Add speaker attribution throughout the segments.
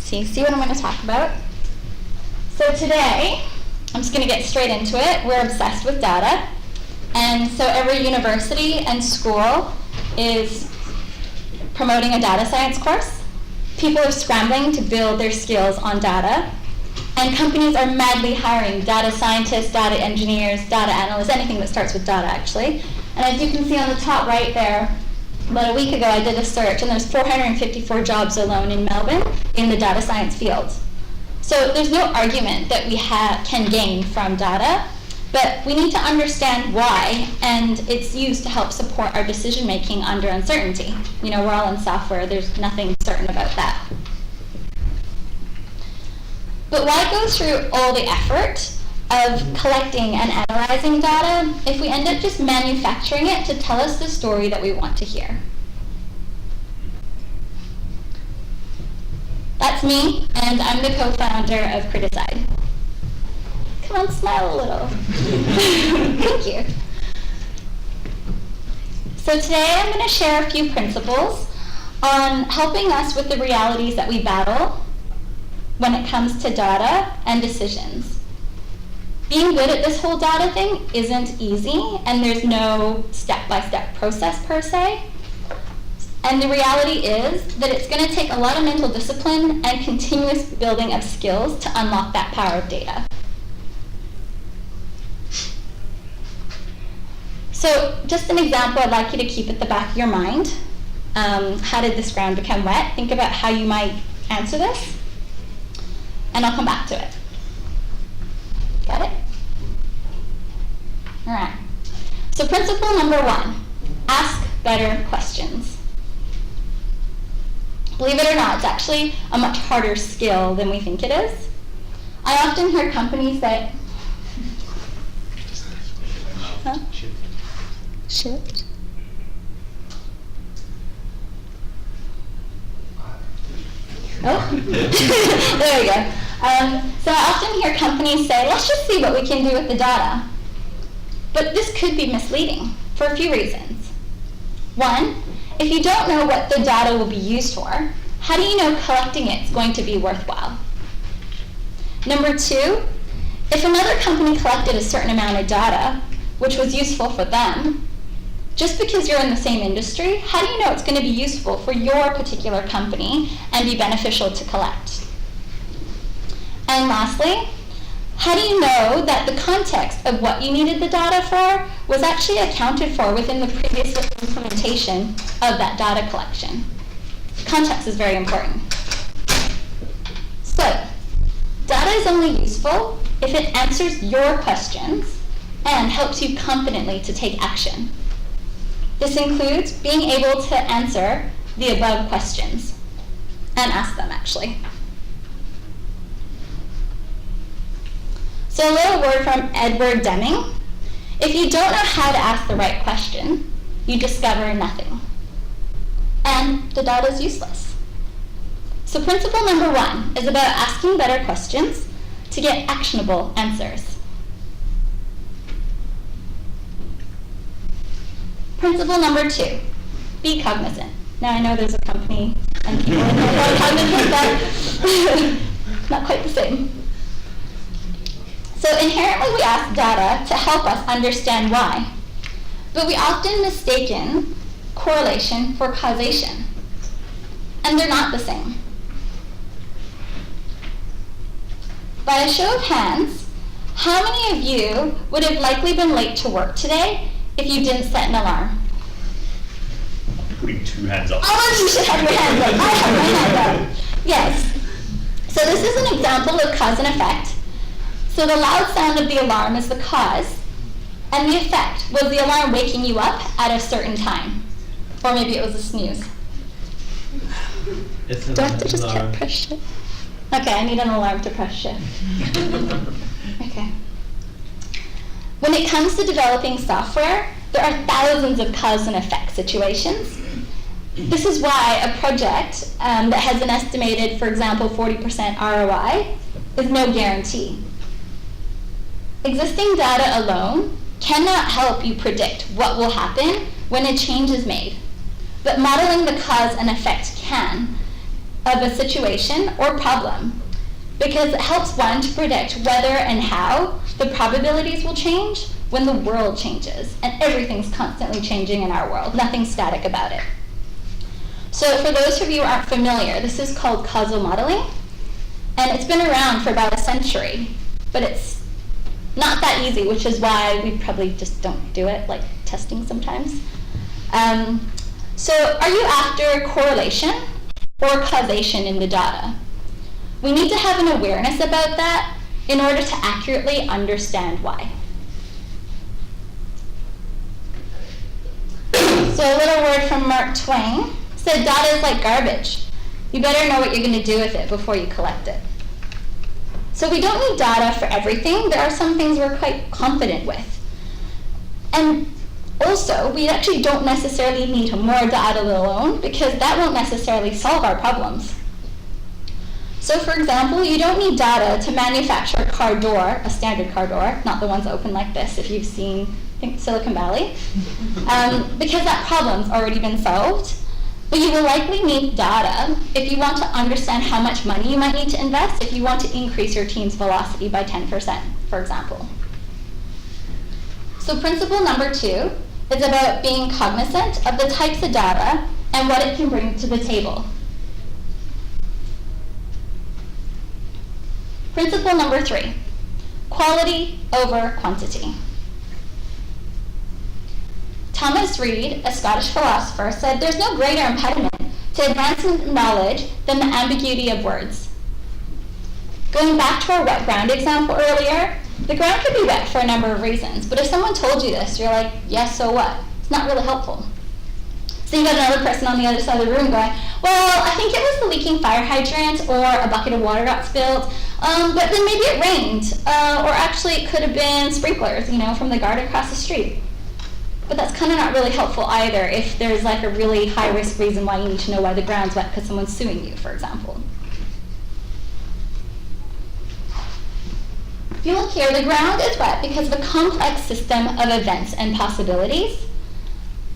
Speaker 1: So you see what I'm going to talk about? So today, I'm just going to get straight into it. We're obsessed with data. And so every university and school is promoting a data science course. People are scrambling to build their skills on data. And companies are madly hiring data scientists, data engineers, data analysts, anything that starts with data, actually. And as you can see on the top right there, about a week ago I did a search, and there's 454 jobs alone in Melbourne in the data science field. So there's no argument that we can gain from data, but we need to understand why, and it's used to help support our decision making under uncertainty. You know, we're all in software, there's nothing certain about that. But why go through all the effort of collecting and analyzing data if we end up just manufacturing it to tell us the story that we want to hear? That's me, and I'm the co-founder of Criticide. Come on, smile a little. Thank you. So today I'm going to share a few principles on helping us with the realities that we battle when it comes to data and decisions. Being good at this whole data thing isn't easy, and there's no step-by-step process per se. And the reality is that it's going to take a lot of mental discipline and continuous building of skills to unlock that power of data. So just an example I'd like you to keep at the back of your mind. How did this ground become wet? Think about how you might answer this, and I'll come back to it. Got it? All right. So principle number 1, ask better questions. Believe it or not, it's actually a much harder skill than we think it is. I often hear companies say, Shift. Oh, there we go. So I often hear companies say, let's just see what we can do with the data. But this could be misleading for a few reasons. 1, if you don't know what the data will be used for, how do you know collecting it is going to be worthwhile? Number 2, if another company collected a certain amount of data, which was useful for them, just because you're in the same industry, how do you know it's going to be useful for your particular company and be beneficial to collect? And lastly, how do you know that the context of what you needed the data for was actually accounted for within the previous implementation of that data collection? Context is very important. So, data is only useful if it answers your questions and helps you confidently to take action. This includes being able to answer the above questions and ask them, actually. So a little word from Edward Deming. If you don't know how to ask the right question, you discover nothing. And the data is useless. So principle number 1 is about asking better questions to get actionable answers. Principle number 2, be cognizant. Now I know there's a company and people in there who are cognizant, but not quite the same. So inherently we ask data to help us understand why, but we often mistaken correlation for causation, and they're not the same. By a show of hands, how many of you would have likely been late to work today if you didn't set an alarm?
Speaker 2: Putting 2 hands up.
Speaker 1: All of you should have your hands up. I have my hand up. Yes. So this is an example of cause and effect. So the loud sound of the alarm is the cause, and the effect was the alarm waking you up at a certain time. Or maybe it was a snooze. Do I have to just press shift? Okay, I need an alarm to press shift. Okay. When it comes to developing software, there are thousands of cause and effect situations. This is why a project that has an estimated, for example, 40% ROI is no guarantee. Existing data alone cannot help you predict what will happen when a change is made, but modeling the cause and effect can. of a situation or problem, because it helps one to predict whether and how the probabilities will change when the world changes, and everything's constantly changing in our world. Nothing's static about it. So for those of you who aren't familiar, this is called causal modeling, and it's been around for about a century, but it's not that easy, which is why we probably just don't do it, like testing sometimes. So are you after correlation or causation in the data? We need to have an awareness about that in order to accurately understand why. So a little word from Mark Twain said, data is like garbage. You better know what you're going to do with it before you collect it. So we don't need data for everything. There are some things we're quite confident with. And also, we actually don't necessarily need more data alone, because that won't necessarily solve our problems. So for example, you don't need data to manufacture a car door, a standard car door, not the ones that open like this if you've seen, I think, Silicon Valley, because that problem's already been solved. But you will likely need data if you want to understand how much money you might need to invest if you want to increase your team's velocity by 10%, for example. So principle number 2 is about being cognizant of the types of data and what it can bring to the table. Principle number 3, quality over quantity. Thomas Reid, a Scottish philosopher, said there's no greater impediment to advancement in knowledge than the ambiguity of words. Going back to our wet ground example earlier, the ground could be wet for a number of reasons, but if someone told you this, you're like, yes, so what? It's not really helpful. So you got another person on the other side of the room going, well, I think it was the leaking fire hydrant, or a bucket of water got spilled, but then maybe it rained, or actually it could have been sprinklers, from the garden across the street. But that's kind of not really helpful either if there's like a really high-risk reason why you need to know why the ground's wet because someone's suing you, for example. If you look here, the ground is wet because of a complex system of events and possibilities.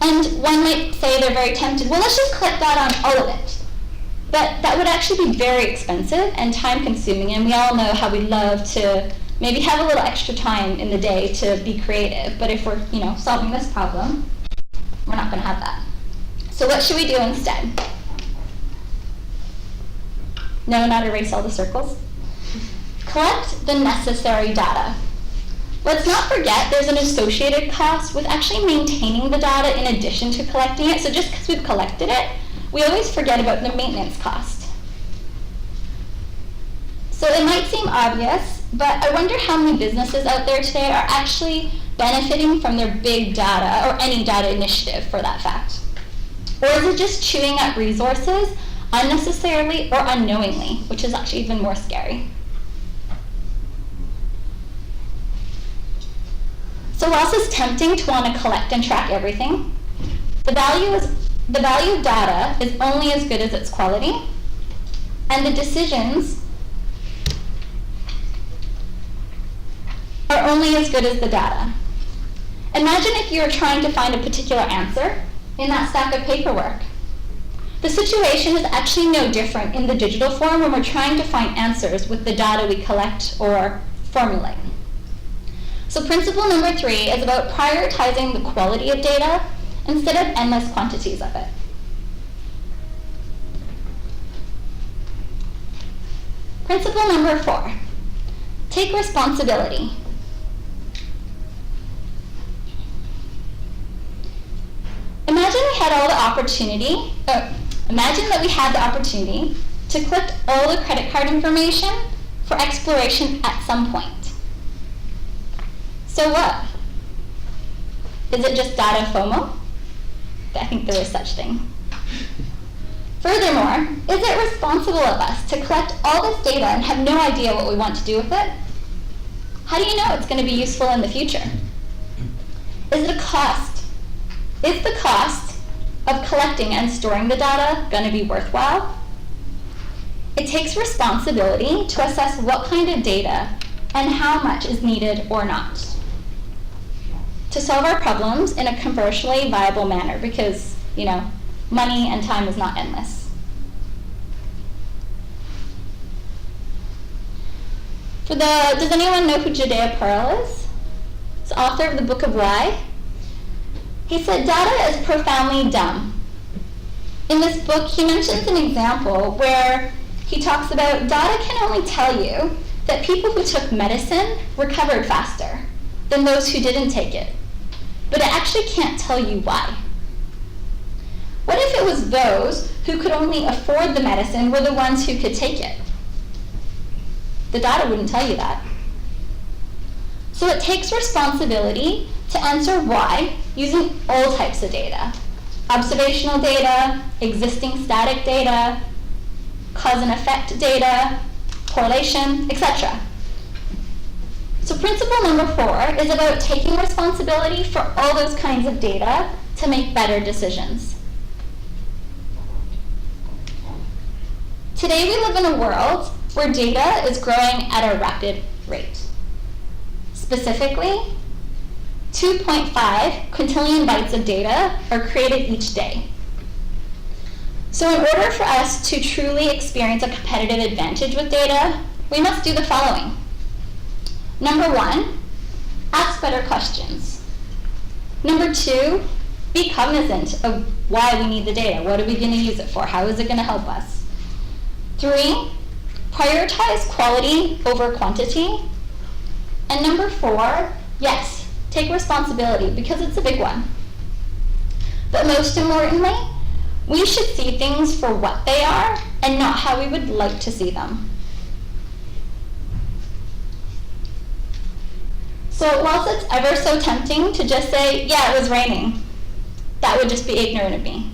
Speaker 1: And one might say they're very tempted, well, let's just collect that on all of it. But that would actually be very expensive and time-consuming, and we all know how we love to maybe have a little extra time in the day to be creative, but if we're, solving this problem, we're not going to have that. So what should we do instead? No, not erase all the circles. Collect the necessary data. Let's not forget there's an associated cost with actually maintaining the data in addition to collecting it. So just because we've collected it, we always forget about the maintenance cost. So it might seem obvious, but I wonder how many businesses out there today are actually benefiting from their big data, or any data initiative for that fact. Or is it just chewing up resources unnecessarily or unknowingly, which is actually even more scary. So whilst it's tempting to want to collect and track everything, the value of data is only as good as its quality, and the decisions are only as good as the data. Imagine if you were trying to find a particular answer in that stack of paperwork. The situation is actually no different in the digital form when we're trying to find answers with the data we collect or formulate. So principle number 3 is about prioritizing the quality of data instead of endless quantities of it. Principle number 4, take responsibility. Imagine that we had the opportunity to collect all the credit card information for exploration at some point. So what? Is it just data FOMO? I think there is such thing. Furthermore, is it responsible of us to collect all this data and have no idea what we want to do with it? How do you know it's going to be useful in the future? Is it a cost? Is the cost of collecting and storing the data going to be worthwhile? It takes responsibility to assess what kind of data and how much is needed or not to solve our problems in a commercially viable manner, because, money and time is not endless. Does anyone know who Judea Pearl is? He's the author of the Book of Why. He said data is profoundly dumb. In this book, he mentions an example where he talks about data can only tell you that people who took medicine recovered faster than those who didn't take it. But it actually can't tell you why. What if it was those who could only afford the medicine were the ones who could take it? The data wouldn't tell you that. So it takes responsibility to answer why using all types of data. Observational data, existing static data, cause and effect data, correlation, etc. So principle number 4 is about taking responsibility for all those kinds of data to make better decisions. Today we live in a world where data is growing at a rapid rate. Specifically, 2.5 quintillion bytes of data are created each day. So in order for us to truly experience a competitive advantage with data, we must do the following. Number 1, ask better questions. Number 2, be cognizant of why we need the data. What are we going to use it for? How is it going to help us? 3, prioritize quality over quantity. And number 4, yes, take responsibility because it's a big one. But most importantly, we should see things for what they are and not how we would like to see them. So whilst it's ever so tempting to just say, yeah, it was raining, that would just be ignorant of me.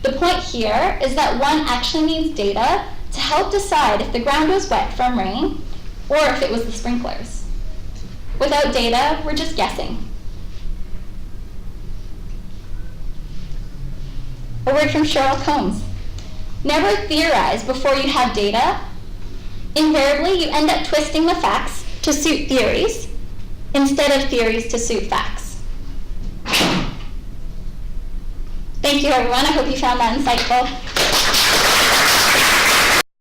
Speaker 1: The point here is that one actually needs data to help decide if the ground was wet from rain or if it was the sprinklers. Without data, we're just guessing. A word from Sherlock Holmes. Never theorize before you have data. Invariably, you end up twisting the facts to suit theories instead of theories to suit facts. Thank you, everyone. I hope you found that insightful.